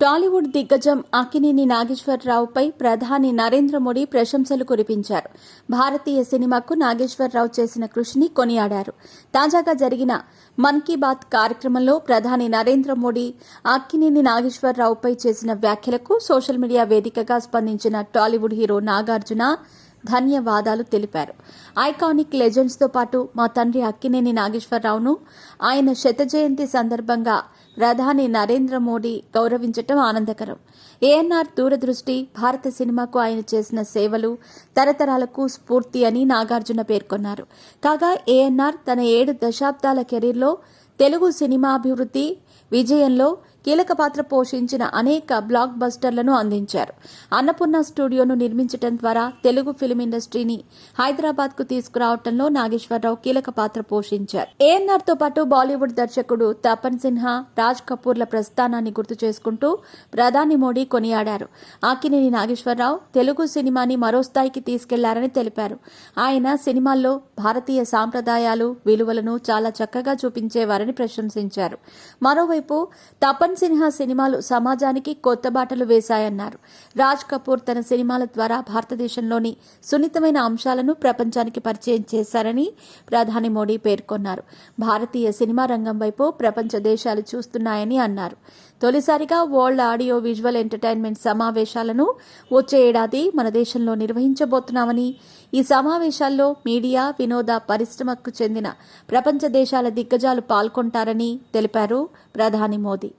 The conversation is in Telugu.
టాలీవుడ్ దిగ్గజం అక్కినేని నాగేశ్వరరావుపై ప్రధాని నరేంద్ర మోడీ ప్రశంసలు కురిపించారు. భారతీయ సినిమాకు నాగేశ్వరరావు చేసిన కృషిని కొనియాడారు. తాజాగా జరిగిన మన్ కీ బాత్ కార్యక్రమంలో ప్రధాని నరేంద్ర మోడీ అక్కినేని నాగేశ్వరరావుపై చేసిన వ్యాఖ్యలకు సోషల్ మీడియా వేదికగా స్పందించిన టాలీవుడ్ హీరో నాగార్జున ధన్యవాదాలు తెలిపారు. ఐకానిక్ లెజెండ్స్ తో పాటు మా తండ్రి అక్కినేని నాగేశ్వరరావును ఆయన శత జయంతి సందర్భంగా ప్రధాని నరేంద్ర మోడీ గౌరవించటం ఆనందకరం. ఏఎన్ఆర్ దూరదృష్టి, భారత సినిమాకు ఆయన చేసిన సేవలు తరతరాలకు స్ఫూర్తి అని నాగార్జున పేర్కొన్నారు. కాగా ఏఎన్ఆర్ తన 7 దశాబ్దాల కెరీర్లో తెలుగు సినిమా అభివృద్ధి విజయంలో కీలక పాత్ర పోషించిన అనేక బ్లాక్ బస్టర్లను అందించారు. అన్నపూర్ణ స్టూడియోను నిర్మించడం ద్వారా తెలుగు ఫిల్మ్ ఇండస్ట్రీని హైదరాబాద్కు తీసుకురావడంలో నాగేశ్వరరావు కీలక పాత్ర పోషించారు. ఏఎన్ఆర్ తో పాటు బాలీవుడ్ దర్శకుడు తపన్ సిన్హా, రాజ్ కపూర్ల ప్రస్థానాన్ని గుర్తు చేసుకుంటూ ప్రధాని మోడీ కొనియాడారు. అక్కినేని నాగేశ్వరరావు తెలుగు సినిమాని మరో స్థాయికి తీసుకెళ్లారని తెలిపారు. ఆయన సినిమాల్లో భారతీయ సాంప్రదాయాలు, విలువలను చాలా చక్కగా చూపించేవారని ప్రశంసించారు. మరోవైపు తపన్ సిన్హా సినిమాలు సమాజానికి కొత్త బాటలు వేశాయన్నారు. రాజ్ కపూర్ తన సినిమాల ద్వారా భారతదేశంలోని సున్నితమైన అంశాలను ప్రపంచానికి పరిచయం చేశారని ప్రధాని మోడీ పేర్కొన్నారు. భారతీయ సినిమా రంగం వైపు ప్రపంచ దేశాలు చూస్తున్నాయని అన్నారు. తొలిసారిగా వరల్డ్ ఆడియో విజువల్ ఎంటర్టైన్మెంట్ సమావేశాలను వచ్చే ఏడాది మన దేశంలో నిర్వహించబోతున్నామని, ఈ సమావేశాల్లో మీడియా, వినోద పరిశ్రమకు చెందిన ప్రపంచ దేశాల దిగ్గజాలు పాల్గొంటారని తెలిపారు ప్రధాని మోదీ.